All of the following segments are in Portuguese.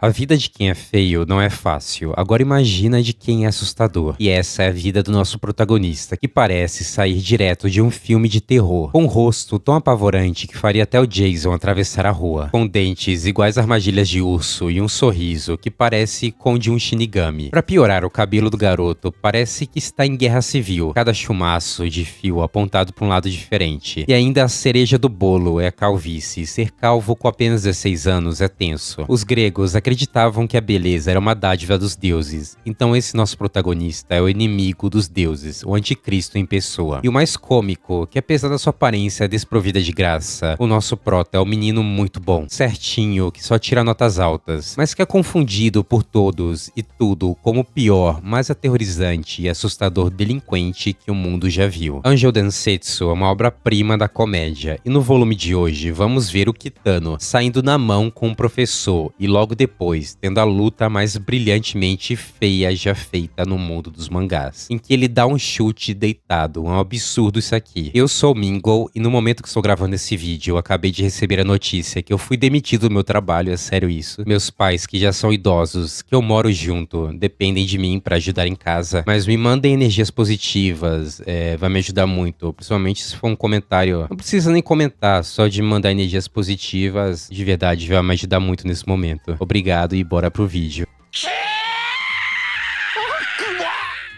A vida de quem é feio não é fácil. Agora imagina de quem é assustador. E essa é a vida do nosso protagonista, que parece sair direto de um filme de terror. Com um rosto tão apavorante que faria até o Jason atravessar a rua. Com dentes iguais a armadilhas de urso e um sorriso que parece com o de um Shinigami. Pra piorar, o cabelo do garoto parece que está em guerra civil. Cada chumaço de fio apontado para um lado diferente. E ainda a cereja do bolo é a calvície. Ser calvo com apenas 16 anos é tenso. Os gregos acreditavam que a beleza era uma dádiva dos deuses, então esse nosso protagonista é o inimigo dos deuses, o anticristo em pessoa. E o mais cômico, que apesar da sua aparência desprovida de graça, o nosso prota é um menino muito bom, certinho, que só tira notas altas, mas que é confundido por todos e tudo como o pior, mais aterrorizante e assustador delinquente que o mundo já viu. Angel Densetsu é uma obra-prima da comédia, e no volume de hoje vamos ver o Kitano saindo na mão com o professor e logo depois tendo a luta mais brilhantemente feia já feita no mundo dos mangás, em que ele dá um chute deitado. É um absurdo isso aqui. Eu sou o Mingle e no momento que estou gravando esse vídeo eu acabei de receber a notícia que eu fui demitido do meu trabalho, é sério isso. Meus pais, que já são idosos, que eu moro junto, dependem de mim pra ajudar em casa, mas me mandem energias positivas, vai me ajudar muito, principalmente se for um comentário. Não precisa nem comentar, só de mandar energias positivas, de verdade vai me ajudar muito nesse momento. Obrigado e bora pro vídeo.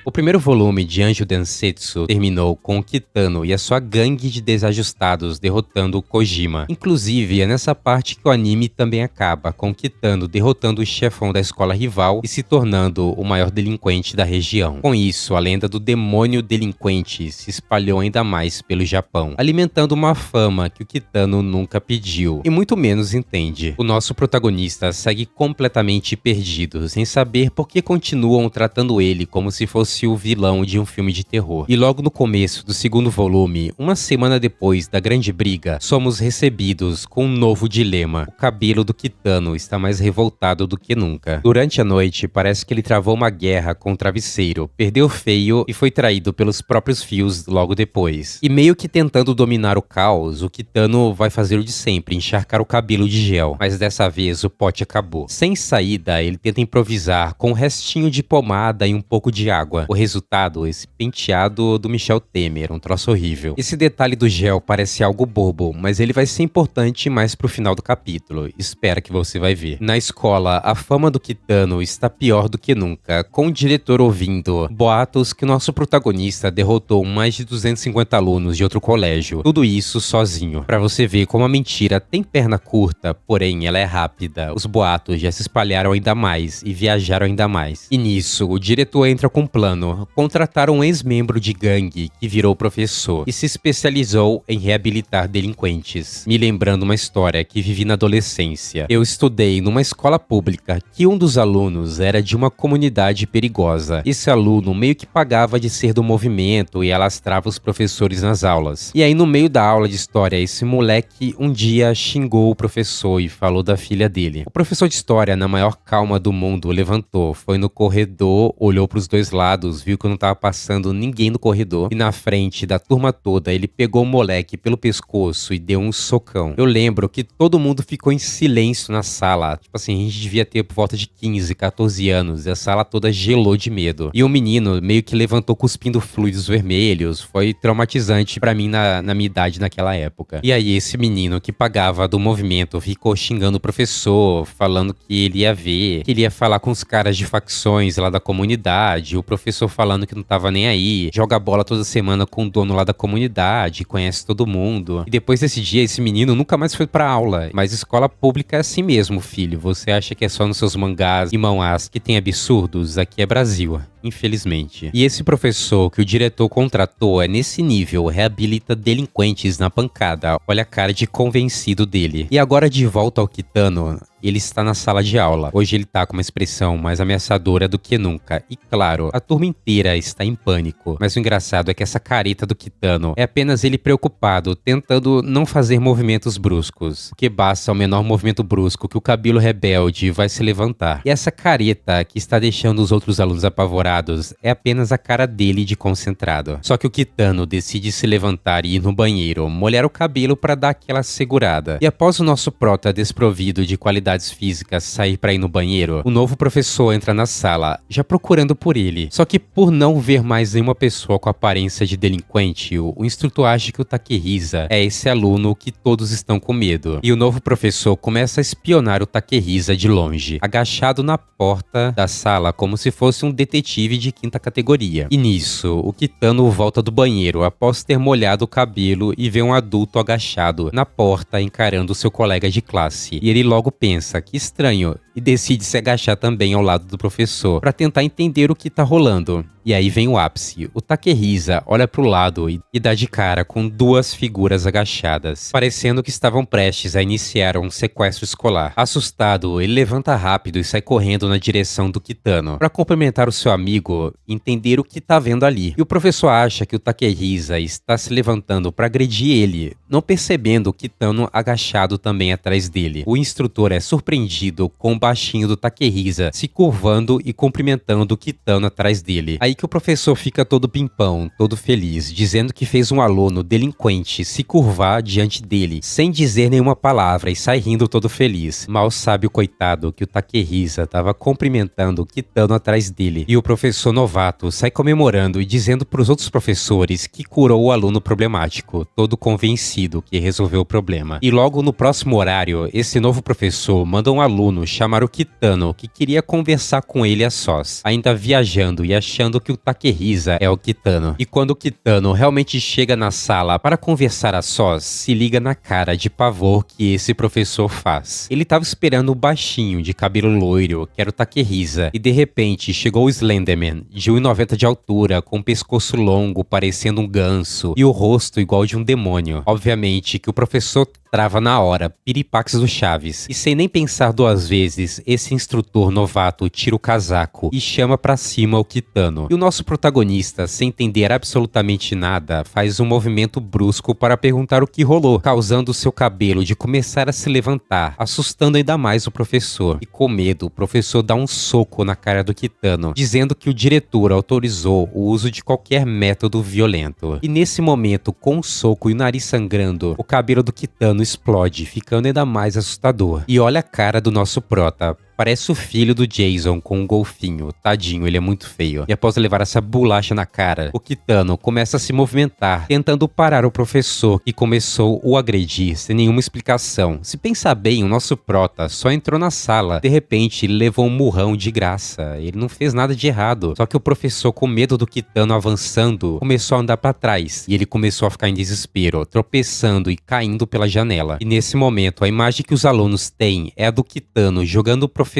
O primeiro volume de Angel Densetsu terminou com o Kitano e a sua gangue de desajustados derrotando o Kojima. Inclusive, é nessa parte que o anime também acaba, com o Kitano derrotando o chefão da escola rival e se tornando o maior delinquente da região. Com isso, a lenda do demônio delinquente se espalhou ainda mais pelo Japão, alimentando uma fama que o Kitano nunca pediu, e muito menos entende. O nosso protagonista segue completamente perdido, sem saber por que continuam tratando ele como se fosse o vilão de um filme de terror. E logo no começo do segundo volume, uma semana depois da grande briga, somos recebidos com um novo dilema. O cabelo do Kitano está mais revoltado do que nunca. Durante a noite, parece que ele travou uma guerra com o travesseiro, perdeu feio e foi traído pelos próprios fios logo depois. E meio que tentando dominar o caos, o Kitano vai fazer o de sempre, encharcar o cabelo de gel. Mas dessa vez o pote acabou. Sem saída, ele tenta improvisar com um restinho de pomada e um pouco de água. O resultado, esse penteado do Michel Temer, um troço horrível. Esse detalhe do gel parece algo bobo, mas ele vai ser importante mais pro final do capítulo. Espera que você vai ver. Na escola, a fama do Kitano está pior do que nunca, com o diretor ouvindo boatos que o nosso protagonista derrotou mais de 250 alunos de outro colégio. Tudo isso sozinho. Pra você ver como a mentira tem perna curta, porém ela é rápida. Os boatos já se espalharam ainda mais e viajaram ainda mais. E nisso, o diretor entra com um plano: contratar um ex-membro de gangue que virou professor e se especializou em reabilitar delinquentes. Me lembrando uma história que vivi na adolescência. Eu estudei numa escola pública que um dos alunos era de uma comunidade perigosa. Esse aluno meio que pagava de ser do movimento e alastrava os professores nas aulas. E aí no meio da aula de história, esse moleque um dia xingou o professor e falou da filha dele. O professor de história, na maior calma do mundo, levantou, foi no corredor, olhou pros dois lados, viu que não tava passando ninguém no corredor e na frente da turma toda ele pegou o moleque pelo pescoço e deu um socão. Eu lembro que todo mundo ficou em silêncio na sala, tipo assim, a gente devia ter por volta de 15, 14 anos e a sala toda gelou de medo. E o menino meio que levantou cuspindo fluidos vermelhos, foi traumatizante pra mim na minha idade naquela época. E aí esse menino que pagava do movimento ficou xingando o professor, falando que ele ia ver, que ele ia falar com os caras de facções lá da comunidade, o professor falando que não tava nem aí, joga bola toda semana com o dono lá da comunidade, conhece todo mundo. E depois desse dia, esse menino nunca mais foi pra aula. Mas escola pública é assim mesmo, filho. Você acha que é só nos seus mangás e manhwas que tem absurdos? Aqui é Brasil, infelizmente. E esse professor que o diretor contratou é nesse nível, reabilita delinquentes na pancada. Olha a cara de convencido dele. E agora de volta ao Kitano, ele está na sala de aula. Hoje ele tá com uma expressão mais ameaçadora do que nunca. E claro, a turma inteira está em pânico. Mas o engraçado é que essa careta do Kitano é apenas ele preocupado, tentando não fazer movimentos bruscos. Porque basta o menor movimento brusco que o cabelo rebelde vai se levantar. E essa careta que está deixando os outros alunos apavorados concentrados é apenas a cara dele de concentrado. Só que o Kitano decide se levantar e ir no banheiro, molhar o cabelo para dar aquela segurada. E após o nosso prota desprovido de qualidades físicas sair para ir no banheiro, o novo professor entra na sala, já procurando por ele. Só que por não ver mais nenhuma pessoa com aparência de delinquente, o instrutor acha que o Takehisa é esse aluno que todos estão com medo. E o novo professor começa a espionar o Takehisa de longe, agachado na porta da sala como se fosse um detetive de quinta categoria. E nisso, o Kitano volta do banheiro após ter molhado o cabelo e vê um adulto agachado na porta encarando seu colega de classe. E ele logo pensa, que estranho, e decide se agachar também ao lado do professor para tentar entender o que tá rolando. E aí vem o ápice. O Takehisa olha pro lado e dá de cara com duas figuras agachadas, parecendo que estavam prestes a iniciar um sequestro escolar. Assustado, ele levanta rápido e sai correndo na direção do Kitano para cumprimentar o seu amigo e entender o que tá vendo ali. E o professor acha que o Takehisa está se levantando para agredir ele, não percebendo o Kitano agachado também atrás dele. O instrutor é surpreendido com o baixinho do Takehisa se curvando e cumprimentando o Kitano atrás dele. Aí que o professor fica todo pimpão, todo feliz, dizendo que fez um aluno delinquente se curvar diante dele, sem dizer nenhuma palavra, e sai rindo todo feliz. Mal sabe o coitado que o Takehisa estava cumprimentando o Kitano atrás dele, e o professor novato sai comemorando e dizendo para os outros professores que curou o aluno problemático, todo convencido que resolveu o problema. E logo no próximo horário, esse novo professor manda um aluno chamar o Kitano, que queria conversar com ele a sós, ainda viajando e achando que o Takehisa é o Kitano. E quando o Kitano realmente chega na sala para conversar a sós, se liga na cara de pavor que esse professor faz. Ele estava esperando o baixinho de cabelo loiro, que era o Takehisa, e de repente chegou o Slenderman, de 1,90 de altura, com o pescoço longo parecendo um ganso e o rosto igual de um demônio. Obviamente que o professor trava na hora, piripax do Chaves. E sem nem pensar duas vezes, esse instrutor novato tira o casaco e chama pra cima o Kitano. E o nosso protagonista, sem entender absolutamente nada, faz um movimento brusco para perguntar o que rolou, causando seu cabelo de começar a se levantar, assustando ainda mais o professor. E com medo, o professor dá um soco na cara do Kitano, dizendo que o diretor autorizou o uso de qualquer método violento. E nesse momento, com o soco e o nariz sangrando, o cabelo do Kitano explode, ficando ainda mais assustador. E olha a cara do nosso prota. Parece o filho do Jason com um golfinho. Tadinho, ele é muito feio. E após levar essa bolacha na cara, o Kitano começa a se movimentar, tentando parar o professor, que começou o agredir sem nenhuma explicação. Se pensar bem, o nosso prota só entrou na sala. De repente, ele levou um murrão de graça. Ele não fez nada de errado. Só que o professor, com medo do Kitano avançando, começou a andar pra trás. E ele começou a ficar em desespero, tropeçando e caindo pela janela. E nesse momento, a imagem que os alunos têm é a do Kitano jogando o professor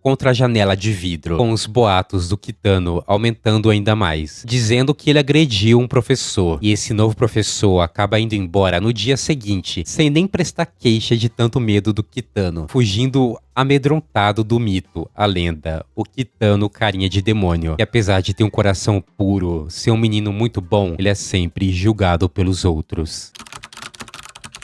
contra a janela de vidro, com os boatos do Kitano aumentando ainda mais, dizendo que ele agrediu um professor, e esse novo professor acaba indo embora no dia seguinte, sem nem prestar queixa de tanto medo do Kitano, fugindo amedrontado do mito, a lenda, o Kitano carinha de demônio, que apesar de ter um coração puro, ser um menino muito bom, ele é sempre julgado pelos outros.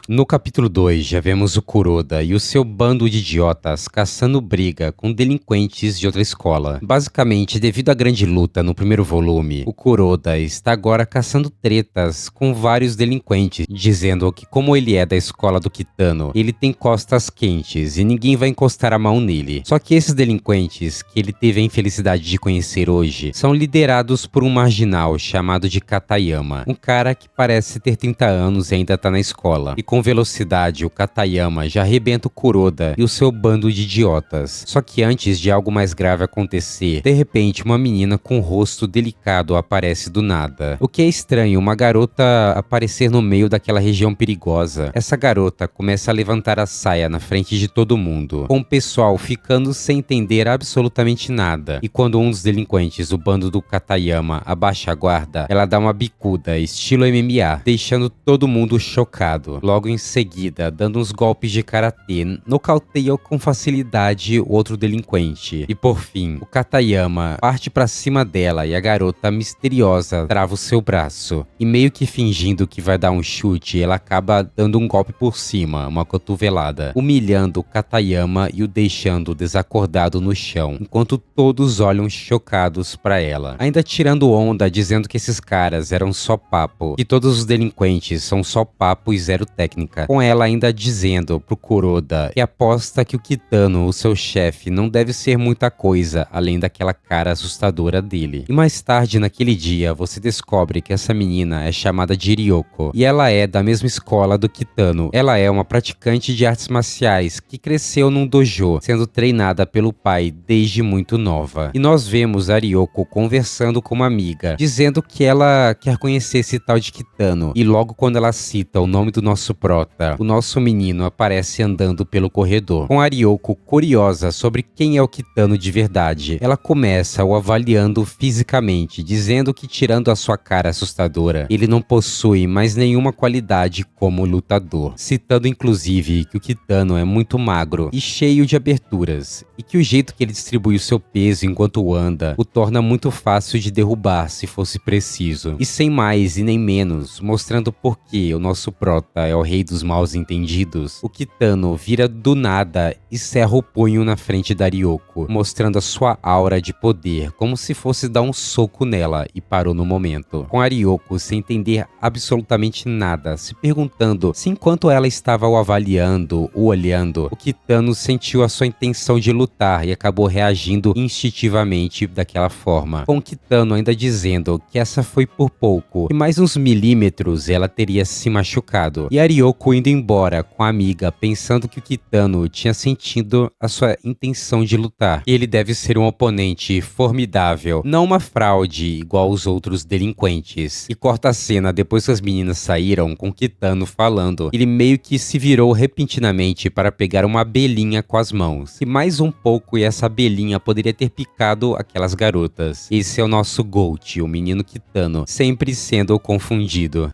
No capítulo 2, já vemos o Kuroda e o seu bando de idiotas caçando briga com delinquentes de outra escola. Basicamente, devido à grande luta no primeiro volume, o Kuroda está agora caçando tretas com vários delinquentes, dizendo que como ele é da escola do Kitano, ele tem costas quentes e ninguém vai encostar a mão nele. Só que esses delinquentes, que ele teve a infelicidade de conhecer hoje, são liderados por um marginal chamado de Katayama, um cara que parece ter 30 anos e ainda tá na escola. E com velocidade, o Katayama já arrebenta o Kuroda e o seu bando de idiotas. Só que antes de algo mais grave acontecer, de repente uma menina com um rosto delicado aparece do nada. O que é estranho, uma garota aparecer no meio daquela região perigosa. Essa garota começa a levantar a saia na frente de todo mundo, com o pessoal ficando sem entender absolutamente nada. E quando um dos delinquentes, o bando do Katayama, abaixa a guarda, ela dá uma bicuda, estilo MMA, deixando todo mundo chocado. Logo logo em seguida, dando uns golpes de karatê, nocauteia com facilidade o outro delinquente. E por fim, o Katayama parte pra cima dela e a garota misteriosa trava o seu braço. E meio que fingindo que vai dar um chute, ela acaba dando um golpe por cima, uma cotovelada, humilhando o Katayama e o deixando desacordado no chão, enquanto todos olham chocados pra ela. Ainda tirando onda, dizendo que esses caras eram só papo, que todos os delinquentes são só papo e zero técnica. Com ela ainda dizendo pro Kuroda que aposta que o Kitano, o seu chefe, não deve ser muita coisa além daquela cara assustadora dele. E mais tarde naquele dia, você descobre que essa menina é chamada de Ryoko, e ela é da mesma escola do Kitano. Ela é uma praticante de artes marciais que cresceu num dojo, sendo treinada pelo pai desde muito nova. E nós vemos a Ryoko conversando com uma amiga, dizendo que ela quer conhecer esse tal de Kitano. E logo quando ela cita o nome do nosso prota, o nosso menino aparece andando pelo corredor. Com a Ryoko curiosa sobre quem é o Kitano de verdade, ela começa o avaliando fisicamente, dizendo que tirando a sua cara assustadora, ele não possui mais nenhuma qualidade como lutador, citando inclusive que o Kitano é muito magro e cheio de aberturas, e que o jeito que ele distribui o seu peso enquanto anda o torna muito fácil de derrubar se fosse preciso. E sem mais e nem menos, mostrando por que o nosso prota é o rei dos maus entendidos, o Kitano vira do nada e cerra o punho na frente da Ryoko, mostrando a sua aura de poder, como se fosse dar um soco nela, e parou no momento. Com a Ryoko sem entender absolutamente nada, se perguntando se enquanto ela estava o avaliando, o olhando, o Kitano sentiu a sua intenção de lutar e acabou reagindo instintivamente daquela forma. Com o Kitano ainda dizendo que essa foi por pouco, e mais uns milímetros ela teria se machucado. E a Ryoko indo embora com a amiga, pensando que o Kitano tinha sentido a sua intenção de lutar. E ele deve ser um oponente formidável, não uma fraude igual os outros delinquentes. E corta a cena depois que as meninas saíram com o Kitano falando. Ele meio que se virou repentinamente para pegar uma abelhinha com as mãos. E mais um pouco e essa abelhinha poderia ter picado aquelas garotas. Esse é o nosso Gold, o menino Kitano, sempre sendo confundido.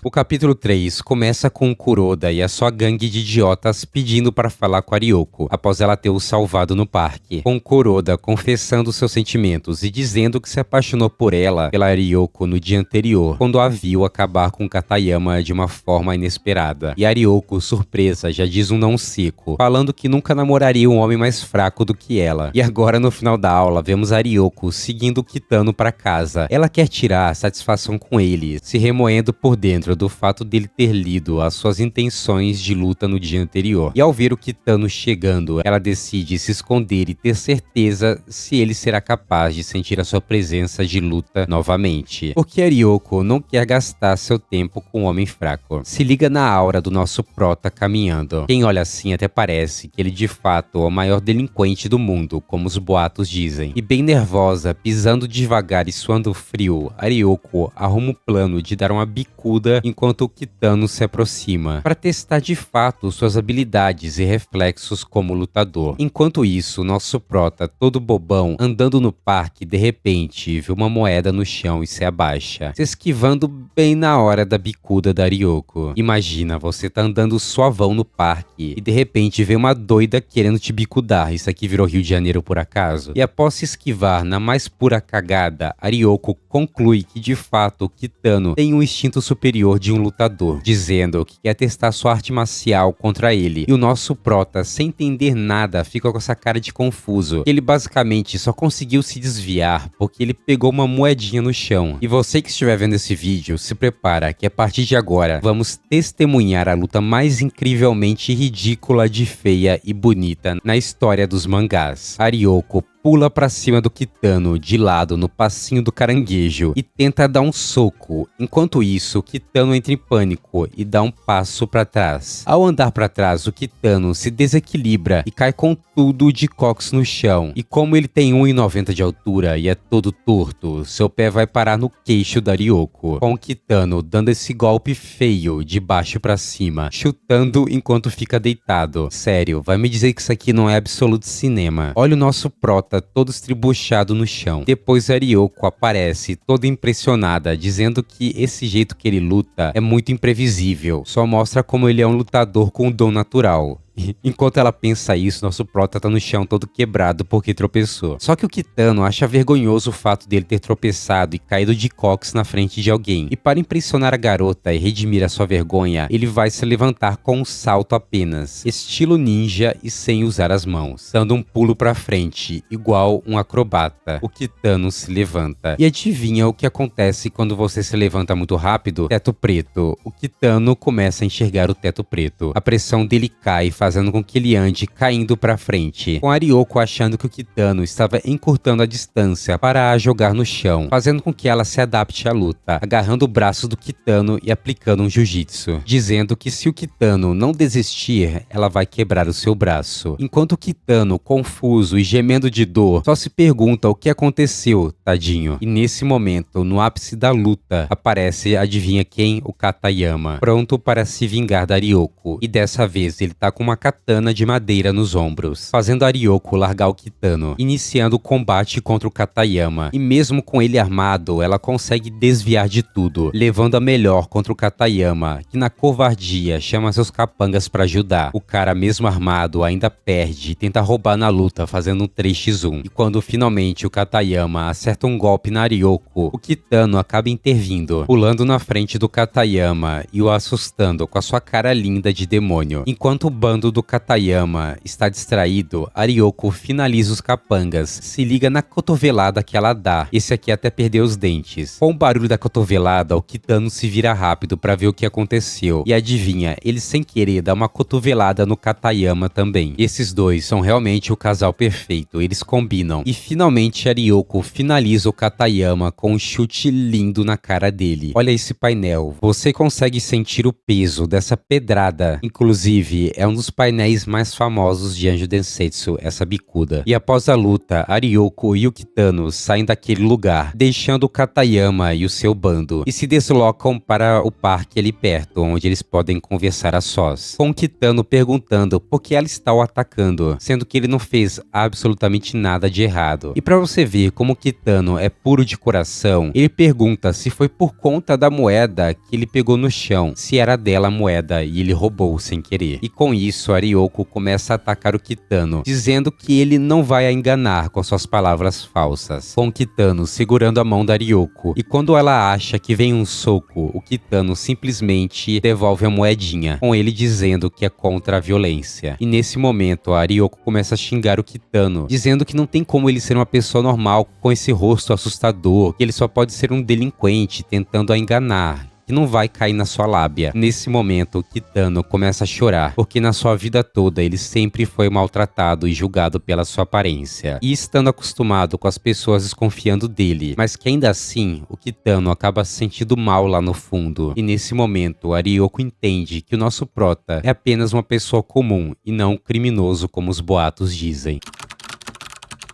O capítulo 3 começa com o Kuroda e a sua gangue de idiotas pedindo para falar com a Ryoko, após ela ter o salvado no parque. Com Kuroda confessando seus sentimentos e dizendo que se apaixonou por ela, pela Ryoko, no dia anterior, quando a viu acabar com Katayama de uma forma inesperada. E a Ryoko, surpresa, já diz um não seco, falando que nunca namoraria um homem mais fraco do que ela. E agora, no final da aula, vemos a Ryoko seguindo o Kitano para casa. Ela quer tirar satisfação com ele, se remoendo por dentro do fato dele ter lido as suas intenções de luta no dia anterior. E ao ver o Kitano chegando, ela decide se esconder e ter certeza se ele será capaz de sentir a sua presença de luta novamente. Porque a Ryoko não quer gastar seu tempo com um homem fraco. Se liga na aura do nosso prota caminhando. Quem olha assim até parece que ele de fato é o maior delinquente do mundo, como os boatos dizem. E bem nervosa, pisando devagar e suando frio, a Ryoko arruma o plano de dar uma bicuda enquanto o Kitano se aproxima, para testar de fato suas habilidades e reflexos como lutador. Enquanto isso, nosso prota, todo bobão, andando no parque, de repente vê uma moeda no chão e se abaixa, se esquivando bem na hora da bicuda da Ryoko. Imagina, você tá andando suavão no parque e de repente vê uma doida querendo te bicudar. Isso aqui virou Rio de Janeiro por acaso? E após se esquivar na mais pura cagada, a Ryoko conclui que de fato o Kitano tem um instinto superior de um lutador, dizendo que quer testar sua arte marcial contra ele. E o nosso prota, sem entender nada, fica com essa cara de confuso. Ele basicamente só conseguiu se desviar porque ele pegou uma moedinha no chão. E você que estiver vendo esse vídeo, se prepara que a partir de agora vamos testemunhar a luta mais incrivelmente ridícula de feia e bonita na história dos mangás. A Ryoko pula pra cima do Kitano de lado no passinho do caranguejo e tenta dar um soco. Enquanto isso, o Kitano entra em pânico e dá um passo pra trás. Ao andar pra trás, o Kitano se desequilibra e cai com tudo de cox no chão. E como ele tem 1,90 de altura e é todo torto, seu pé vai parar no queixo da Ryoko, com o Kitano dando esse golpe feio de baixo pra cima, chutando enquanto fica deitado. Sério, vai me dizer que isso aqui não é absoluto cinema. Olha o nosso prota prota todo estribuchado no chão. Depois a Ryoko aparece toda impressionada, dizendo que esse jeito que ele luta é muito imprevisível, só mostra como ele é um lutador com um dom natural. Enquanto ela pensa isso, nosso prota tá no chão todo quebrado porque tropeçou. Só que o Kitano acha vergonhoso o fato dele ter tropeçado e caído de cox na frente de alguém. E para impressionar a garota e redimir a sua vergonha, ele vai se levantar com um salto apenas, estilo ninja e sem usar as mãos, dando um pulo pra frente, igual um acrobata. O Kitano se levanta. E adivinha o que acontece quando você se levanta muito rápido? Teto preto. O Kitano começa a enxergar o teto preto. A pressão dele cai, fazendo com que ele ande caindo pra frente, com a Ryoko achando que o Kitano estava encurtando a distância para a jogar no chão, fazendo com que ela se adapte à luta, agarrando o braço do Kitano e aplicando um jiu-jitsu, dizendo que se o Kitano não desistir, ela vai quebrar o seu braço. Enquanto o Kitano, confuso e gemendo de dor, só se pergunta o que aconteceu, tadinho. E nesse momento, no ápice da luta, aparece, adivinha quem? O Katayama, pronto para se vingar da Ryoko, e dessa vez ele tá com uma katana de madeira nos ombros, fazendo a Ryoko largar o Kitano, iniciando o combate contra o Katayama. E mesmo com ele armado, ela consegue desviar de tudo, levando a melhor contra o Katayama, que na covardia chama seus capangas pra ajudar. O cara mesmo armado ainda perde e tenta roubar na luta, fazendo um 3x1. E quando finalmente o Katayama acerta um golpe na Ryoko, o Kitano acaba intervindo, pulando na frente do Katayama e o assustando com a sua cara linda de demônio. Enquanto o bando do Katayama está distraído, a Ryoko finaliza os capangas, se liga na cotovelada que ela dá. Esse aqui até perdeu os dentes. Com o barulho da cotovelada, o Kitano se vira rápido para ver o que aconteceu. E adivinha, ele sem querer dá uma cotovelada no Katayama também. Esses dois são realmente o casal perfeito, eles combinam. E finalmente a Ryoko finaliza o Katayama com um chute lindo na cara dele. Olha esse painel, você consegue sentir o peso dessa pedrada. Inclusive, é um dos painéis mais famosos de Anjo Densetsu, essa bicuda. E após a luta, a Ryoko e o Kitano saem daquele lugar, deixando o Katayama e o seu bando, e se deslocam para o parque ali perto, onde eles podem conversar a sós, com o Kitano perguntando por que ela está o atacando, sendo que ele não fez absolutamente nada de errado. E para você ver como o Kitano é puro de coração, ele pergunta se foi por conta da moeda que ele pegou no chão, se era dela a moeda e ele roubou sem querer. E com isso, a Ryoko começa a atacar o Kitano, dizendo que ele não vai a enganar com suas palavras falsas, com o Kitano segurando a mão da Ryoko. E quando ela acha que vem um soco, o Kitano simplesmente devolve a moedinha, com ele dizendo que é contra a violência. E nesse momento, a Ryoko começa a xingar o Kitano, dizendo que não tem como ele ser uma pessoa normal com esse rosto assustador, que ele só pode ser um delinquente tentando a enganar, que não vai cair na sua lábia. Nesse momento, o Kitano começa a chorar, porque na sua vida toda ele sempre foi maltratado e julgado pela sua aparência, e estando acostumado com as pessoas desconfiando dele, mas que ainda assim, o Kitano acaba se sentindo mal lá no fundo. E nesse momento, a Ryoko entende que o nosso prota é apenas uma pessoa comum e não um criminoso como os boatos dizem.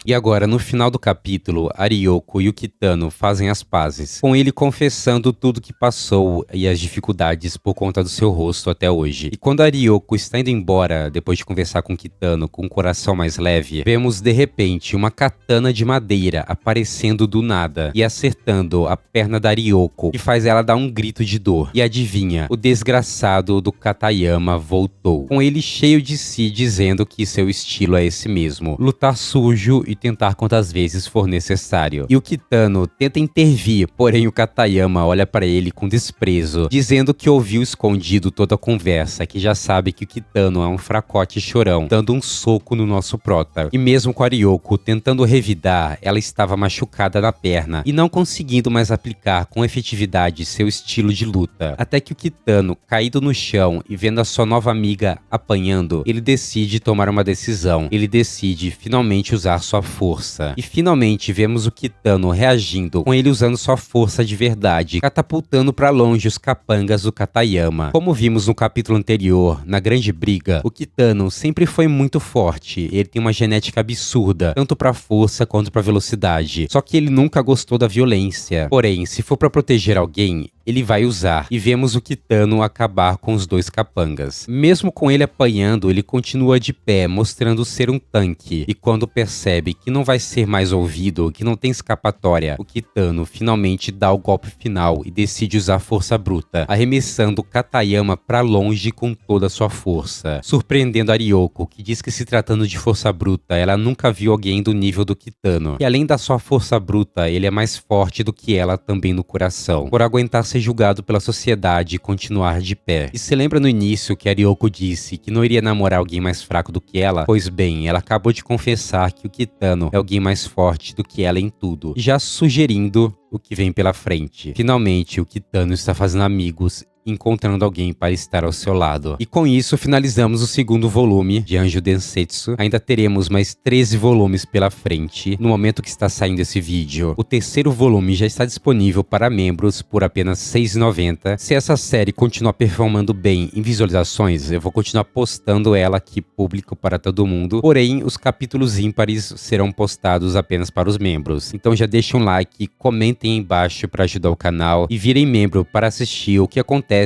E agora, no final do capítulo, a Ryoko e o Kitano fazem as pazes, com ele confessando tudo que passou e as dificuldades por conta do seu rosto até hoje. E quando a Ryoko está indo embora, depois de conversar com o Kitano com um coração mais leve, vemos de repente uma katana de madeira aparecendo do nada e acertando a perna da Ryoko, que faz ela dar um grito de dor. E adivinha, o desgraçado do Katayama voltou, com ele cheio de si dizendo que seu estilo é esse mesmo, lutar sujo e tentar quantas vezes for necessário. E o Kitano tenta intervir, porém o Katayama olha para ele com desprezo, dizendo que ouviu escondido toda a conversa, que já sabe que o Kitano é um fracote chorão, dando um soco no nosso prota. E mesmo com a Ryoko tentando revidar, ela estava machucada na perna e não conseguindo mais aplicar com efetividade seu estilo de luta. Até que o Kitano, caído no chão e vendo a sua nova amiga apanhando, ele decide tomar uma decisão. Ele decide finalmente usar sua força. E finalmente vemos o Kitano reagindo, com ele usando sua força de verdade, catapultando para longe os capangas do Katayama. Como vimos no capítulo anterior, na grande briga, o Kitano sempre foi muito forte. Ele tem uma genética absurda, tanto para força quanto para velocidade. Só que ele nunca gostou da violência. Porém, se for para proteger alguém, ele vai usar. E vemos o Kitano acabar com os dois capangas. Mesmo com ele apanhando, ele continua de pé, mostrando ser um tanque. E quando percebe que não vai ser mais ouvido, que não tem escapatória, o Kitano finalmente dá o golpe final e decide usar força bruta, arremessando Katayama pra longe com toda a sua força, surpreendendo a Ryoko, que diz que se tratando de força bruta, ela nunca viu alguém do nível do Kitano. E além da sua força bruta, ele é mais forte do que ela também no coração, por aguentar ser julgado pela sociedade e continuar de pé. E se lembra no início que a Ryoko disse que não iria namorar alguém mais fraco do que ela? Pois bem, ela acabou de confessar que o Kitano é alguém mais forte do que ela em tudo, já sugerindo o que vem pela frente. Finalmente, o Kitano está fazendo amigos, encontrando alguém para estar ao seu lado. E com isso, finalizamos o segundo volume de Anjo Densetsu. Ainda teremos mais 13 volumes pela frente, no momento que está saindo esse vídeo. O terceiro volume já está disponível para membros por apenas R$ 6,90. Se essa série continuar performando bem em visualizações, eu vou continuar postando ela aqui público para todo mundo. Porém, os capítulos ímpares serão postados apenas para os membros. Então já deixa um like, comentem aí embaixo para ajudar o canal e virem membro para assistir o que acontece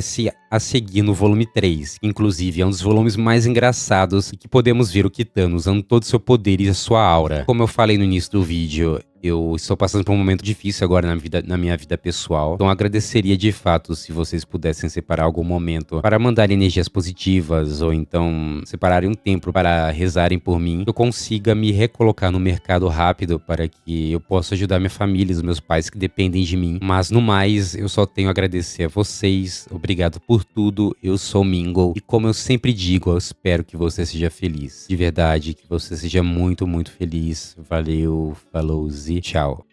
a seguir no volume 3, que inclusive é um dos volumes mais engraçados e que podemos ver o Kitano usando todo o seu poder e a sua aura. Como eu falei no início do vídeo, eu estou passando por um momento difícil agora na minha vida pessoal, então agradeceria de fato se vocês pudessem separar algum momento para mandar energias positivas ou então separarem um tempo para rezarem por mim, que eu consiga me recolocar no mercado rápido para que eu possa ajudar minha família e os meus pais que dependem de mim. Mas no mais, eu só tenho a agradecer a vocês, obrigado por tudo, eu sou Mingle e como eu sempre digo, eu espero que você seja feliz, de verdade, que você seja muito, muito feliz. Valeu, falou, tchau.